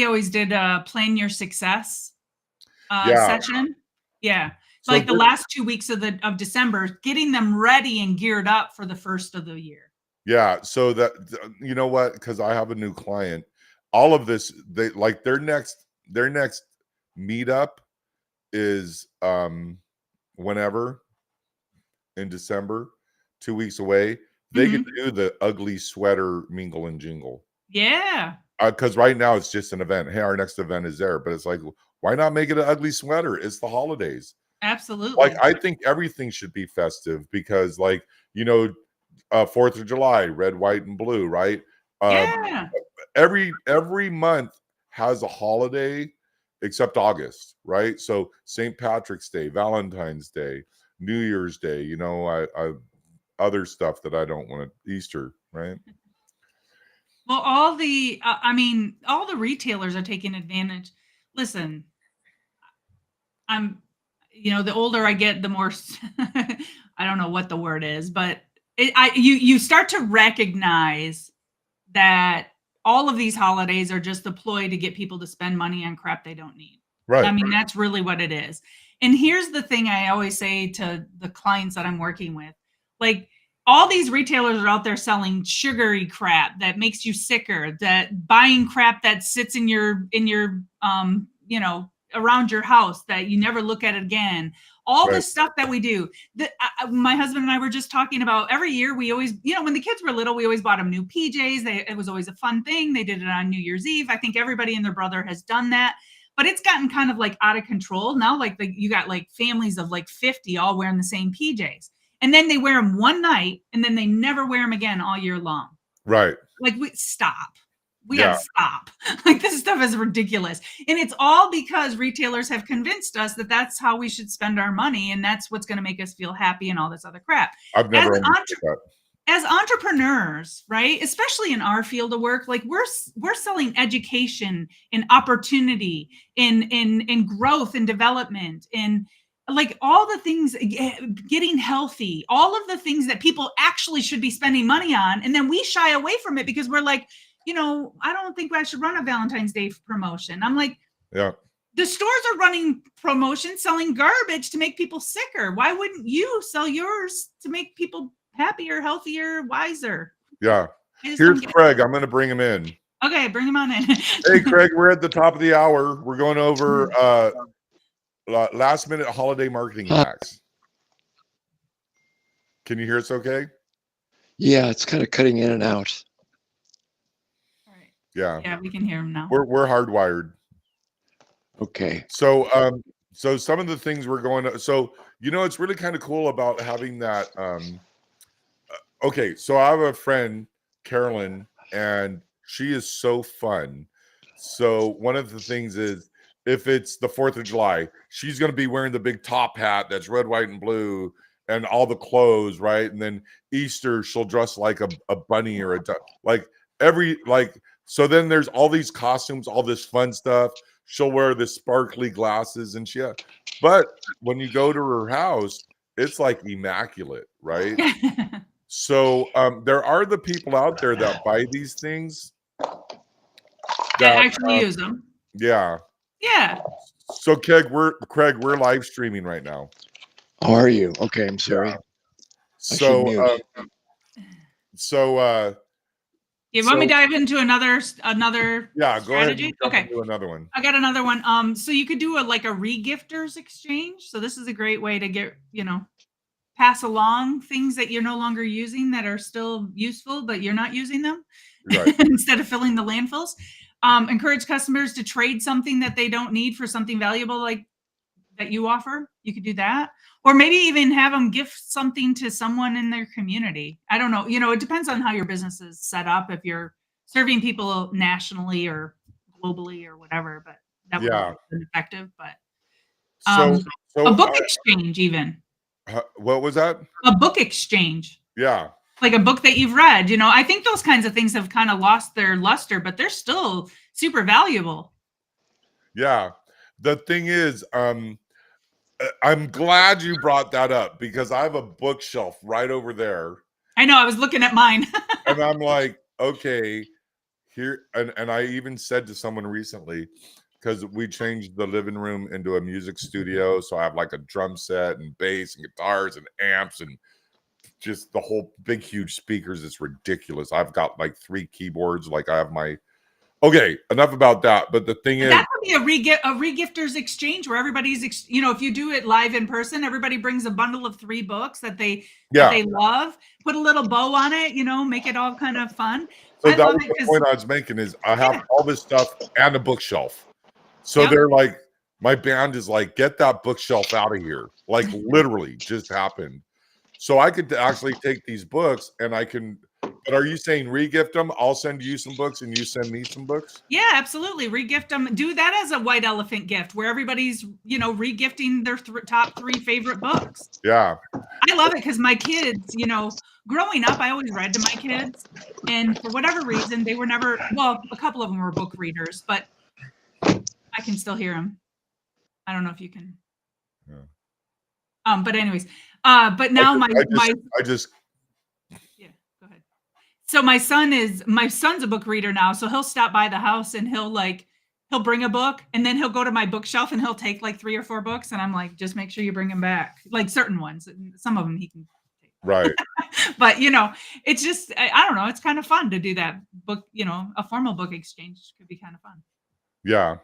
always did a plan your success Yeah. session. Yeah. So Like the this, last 2 weeks of December, getting them ready and geared up for the first of the year. yeah. So that, you know what? Because I have a new client. All of this, they like their next meetup is whenever in December, 2 weeks away. They get Mhm. to do the ugly sweater mingle and jingle. Yeah, Because right now it's just an event. Hey, our next event is there, but it's like, why not make it an ugly sweater? It's the holidays. Like, absolutely. I think everything should be festive because, like, you know, 4th of July, red, white, and blue, right? Um, Yeah. every month has a holiday except August, right? So St. Patrick's Day, Valentine's Day, New Year's Day, I other stuff that I don't want to, Easter, right? Well, all the retailers are taking advantage. Listen, I'm, the older I get, the more I don't know what the word is, but you start to recognize that all of these holidays are just a ploy to get people to spend money on crap they don't need. I Right, mean, that's really what it is. And here's the thing I always say to the clients that I'm working with, like, all these retailers are out there selling sugary crap that makes you sicker, that buying crap that sits in your around your house that you never look at it again. All right, this stuff that we do. My husband and I were just talking about every year. We always, when the kids were little, we always bought them new PJs. It was always a fun thing. They did it on New Year's Eve. I think everybody and their brother has done that, but it's gotten kind of like out of control now. Like you got like families of like 50 all wearing the same PJs, and then they wear them one night and then they never wear them again all year long. right. Like, stop. We got Yeah, to stop. Like, this stuff is ridiculous. And it's all because retailers have convinced us that that's how we should spend our money and that's what's going to make us feel happy and all this other crap. I've As never understood that. as entrepreneurs, right? Especially in our field of work, like we're selling education and opportunity in growth and development and like all the things, getting healthy, all of the things that people actually should be spending money on, and then we shy away from it because we're like, I don't think I should run a Valentine's Day promotion. I'm like, Yeah, the stores are running promotions selling garbage to make people sicker. Why wouldn't you sell yours to make people happier, healthier, wiser? yeah. I just Here's don't get Craig. I'm going to bring him in. it. Okay, bring him on in. Hey, Craig, we're at the top of the hour. We're going over last minute holiday marketing Huh. hacks. Can you hear us okay? Yeah, it's kind of cutting in and out. All right. Yeah. Yeah, we can hear him now. We're hardwired. Okay. So some of the things we're going to, so it's really kind of cool about having that okay, so I have a friend, Carolyn, and she is so fun. So one of the things is if it's the 4th of July, she's going to be wearing the big top hat that's red, white, and blue and all the clothes, right? And then Easter, she'll dress like a bunny or a duck. So then there's all these costumes, all this fun stuff. She'll wear the sparkly glasses but when you go to her house, it's like immaculate, right? So there are the people out there that buy these things That that actually use them. yeah. Yeah. So Craig, we're live streaming right now. How are you? Okay, I'm sorry. Yeah. I should So mute. You want me so to dive into another yeah, go ahead strategy? and jump Okay. into another one. I got another one. So you could do a regifters exchange. So this is a great way to get, pass along things that you're no longer using that are still useful, but you're not using them Right. instead of filling the landfills. Encourage customers to trade something that they don't need for something valuable like that you offer. You could do that. Or maybe even have them gift something to someone in their community. I don't know. It depends on how your business is set up. If you're serving people nationally or globally or whatever, but that would Yeah. have been effective. But So a so book exchange, even what was that? a book exchange, Yeah. like a book that you've read. I think those kinds of things have kind of lost their luster, but they're still super valuable. Yeah. The thing is, I'm glad you brought that up because I have a bookshelf right over there. I know. I was looking at mine. And I'm like, okay, here, and I even said to someone recently, because we changed the living room into a music studio, so I have like a drum set and bass and guitars and amps and just the whole big huge speakers. It's ridiculous. I've got like 3 keyboards. Like I have my okay, enough about that. But the thing is, That could be a regifters exchange where everybody's if you do it live in person, everybody brings a bundle of 3 books that they yeah. love, put a little bow on it, make it all kind of fun. So I that love was it the because point I was making is I have yeah, all this stuff and a bookshelf. So yep. they're like, my band is like, get that bookshelf out of here. Like literally just happened. So I could actually take these books and I can, but are you saying regift them? I'll send you some books and you send me some books? Yeah, absolutely. Regift them. Do that as a white elephant gift where everybody's, regifting their top 3 favorite books. Yeah. I love it because my kids, growing up, I always read to my kids. And for whatever reason, they were never, well, a couple of them were book readers, but I can still hear them. I don't know if you can. Yeah. But anyways, but now I just yeah, go ahead. So my son's a book reader now. So he'll stop by the house and he'll bring a book and then he'll go to my bookshelf and he'll take like 3 or 4 books. And I'm like, just make sure you bring them back. Like certain ones, some of them he can take. right. But it's just, I don't know. It's kind of fun to do that book, a formal book exchange could be kind of fun. Yeah.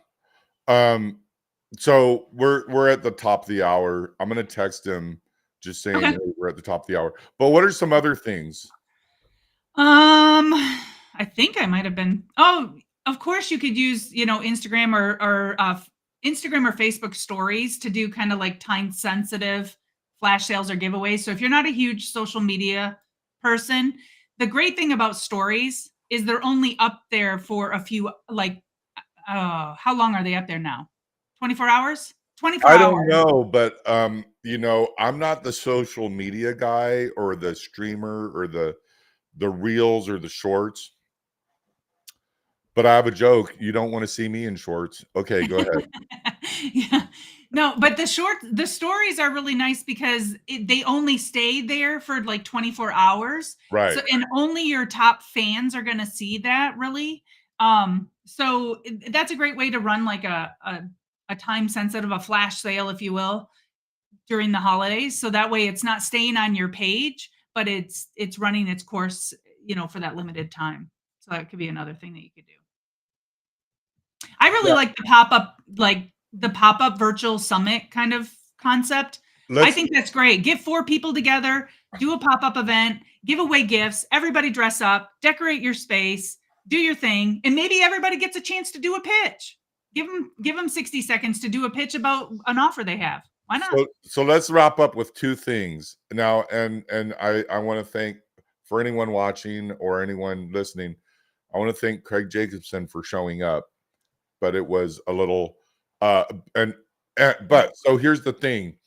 So we're at the top of the hour. I'm gonna text him just saying, Okay. hey, we're at the top of the hour. But what are some other things? I think I might have been. Oh, of course, you could use Instagram or Instagram or Facebook stories to do kind of like time sensitive flash sales or giveaways. So if you're not a huge social media person, the great thing about stories is they're only up there for a few how long are they up there now? 24 hours? 24 I hours. don't know, but I'm not the social media guy or the streamer or the reels or the shorts. But I have a joke. You don't want to see me in shorts. Okay, go ahead. Yeah. No, but the stories are really nice because they only stay there for like 24 hours. Right. So, and only your top fans are going to see that really. So that's a great way to run like a time sensitive, a flash sale, if you will, during the holidays. So that way it's not staying on your page, but it's running its course, for that limited time. So that could be another thing that you could do. I really Yeah. like the pop-up virtual summit kind of concept. I think that's great. Get 4 people together, do a pop-up event, give away gifts, everybody dress up, decorate your space, do your thing, and maybe everybody gets a chance to do a pitch. Give them 60 seconds to do a pitch about an offer they have. Why not? So let's wrap up with 2 things. Now, and I want to thank for anyone watching or anyone listening. I want to thank Craig Jacobson for showing up, but it was a little but so here's the thing.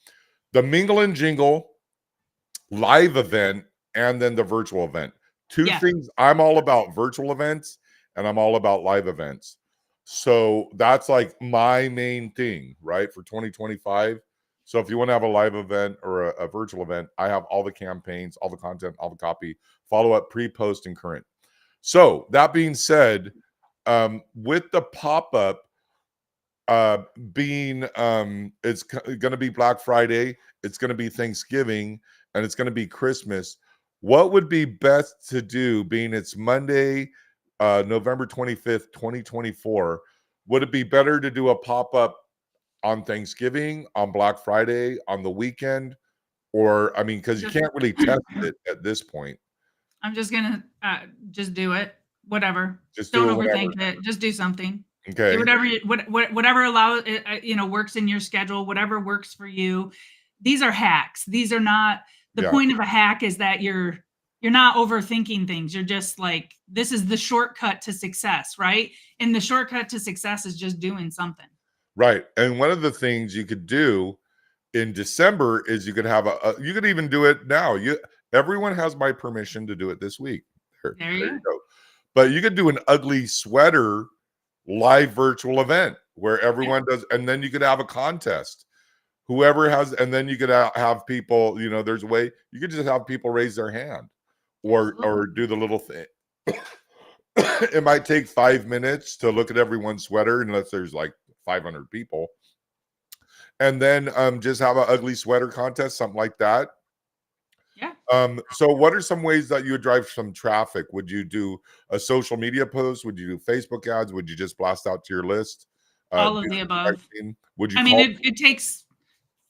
The Mingle and Jingle live event and then the virtual event. 2 things. I'm all about virtual events and I'm all about live events. So that's like my main thing, right? For 2025. So if you want to have a live event or a virtual event, I have all the campaigns, all the content, all the copy, follow up, pre, post, and current. So that being said, with the pop-up being it's going to be Black Friday, it's going to be Thanksgiving, and it's going to be Christmas. What would be best to do, being it's Monday, November 25th, 2024? Would it be better to do a pop-up on Thanksgiving, on Black Friday, on the weekend? Or I mean, because you can't really test it at this point. I'm just gonna just do it. Whatever. Just Don't do it overthink whatever. it. Just do something. Okay. Do whatever whatever allows works in your schedule. Whatever works for you. These are hacks. These are not the point of a hack. Is that you're not overthinking things. You're just like, this is the shortcut to success, right? And the shortcut to success is just doing something. Right. And one of the things you could do in December is you could have you could even do it now. Everyone has my permission to do it this week. There you go. But you could do an ugly sweater live virtual event where everyone does, and then you could have a contest. Whoever has, and then you could have people, there's a way you could just have people raise their hand or do the little thing. It might take 5 minutes to look at everyone's sweater, unless there's like 500 people. And then just have an ugly sweater contest, something like that. Yeah. So what are some ways that you would drive some traffic? Would you do a social media post? Would you do Facebook ads? Would you just blast out to your list? All Do of the some above. texting? Would you I mean, call? it takes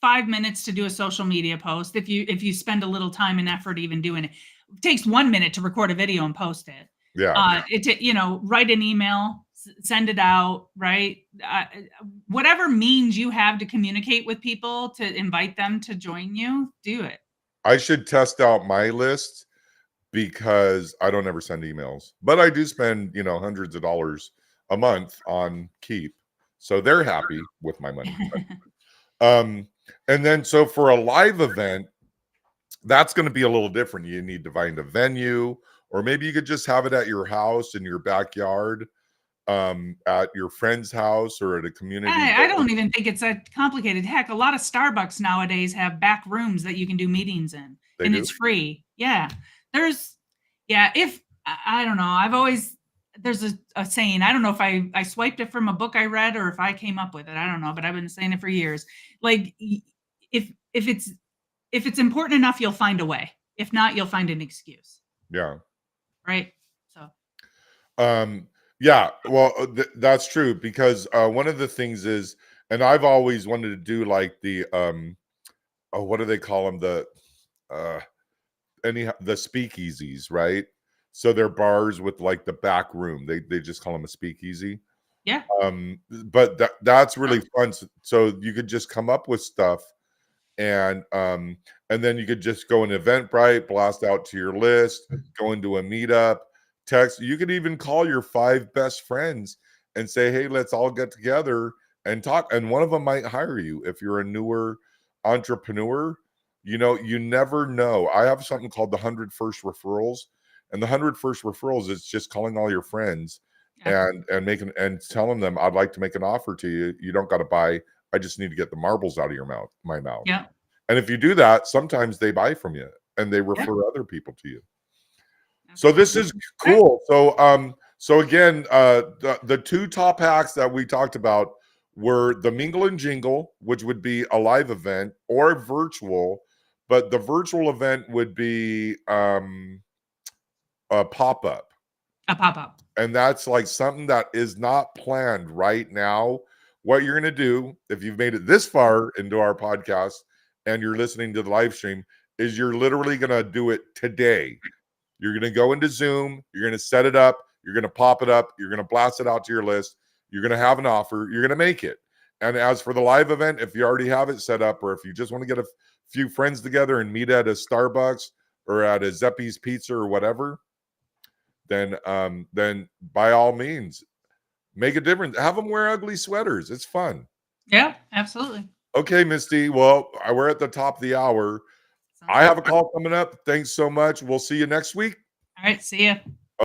5 minutes to do a social media post. If you spend a little time and effort even doing it. It takes 1 minute to record a video and post it. Yeah. Write an email, send it out, right? Whatever means you have to communicate with people to invite them to join you, do it. I should test out my list because I don't ever send emails, but I do spend, hundreds of dollars a month on Keep. So they're happy with my money. And then so for a live event, that's going to be a little different. You need to find a venue, or maybe you could just have it at your house, in your backyard, at your friend's house, or at a community. I don't even think it's that complicated. Heck, a lot of Starbucks nowadays have back rooms that you can do meetings in, They and do? it's free. Yeah. If I don't know, there's a saying. I don't know if I swiped it from a book I read or if I came up with it. I don't know, but I've been saying it for years. Like, if it's important enough, you'll find a way. If not, you'll find an excuse. Yeah. Right. So. Yeah, well, that's true, because one of the things is, and I've always wanted to do like the what do they call them, the speakeasies, right? So they're bars with like the back room. They just call them a speakeasy. Yeah. But that's really fun. So you could just come up with stuff, and then you could just go in Eventbrite, blast out to your list, go into a meetup, text. You could even call your 5 best friends and say, hey, let's all get together and talk. And one of them might hire you if you're a newer entrepreneur. You never know. I have something called the 100 First Referrals, and the 100 First Referrals is just calling all your friends and telling them, I'd like to make an offer to you. You don't got to buy. I just need to get the marbles out of my mouth. Yeah. And if you do that, sometimes they buy from you and they refer other people to you. So this is cool. So again, the 2 top hacks that we talked about were the Mingle and Jingle, which would be a live event or virtual, but the virtual event would be a pop-up. A pop-up. And that's like something that is not planned right now. What you're going to do, if you've made it this far into our podcast and you're listening to the live stream, is you're literally going to do it today. You're going to go into Zoom, you're going to set it up, you're going to pop it up, you're going to blast it out to your list, you're going to have an offer, you're going to make it. And as for the live event, if you already have it set up, or if you just want to get a few friends together and meet at a Starbucks or at a Zeppi's Pizza or whatever, then by all means, make a difference. Have them wear ugly sweaters. It's fun. Yeah, absolutely. Okay, Misty. Well, we're at the top of the hour. I have a call coming up. Thanks so much. We'll see you next week. All right. See ya.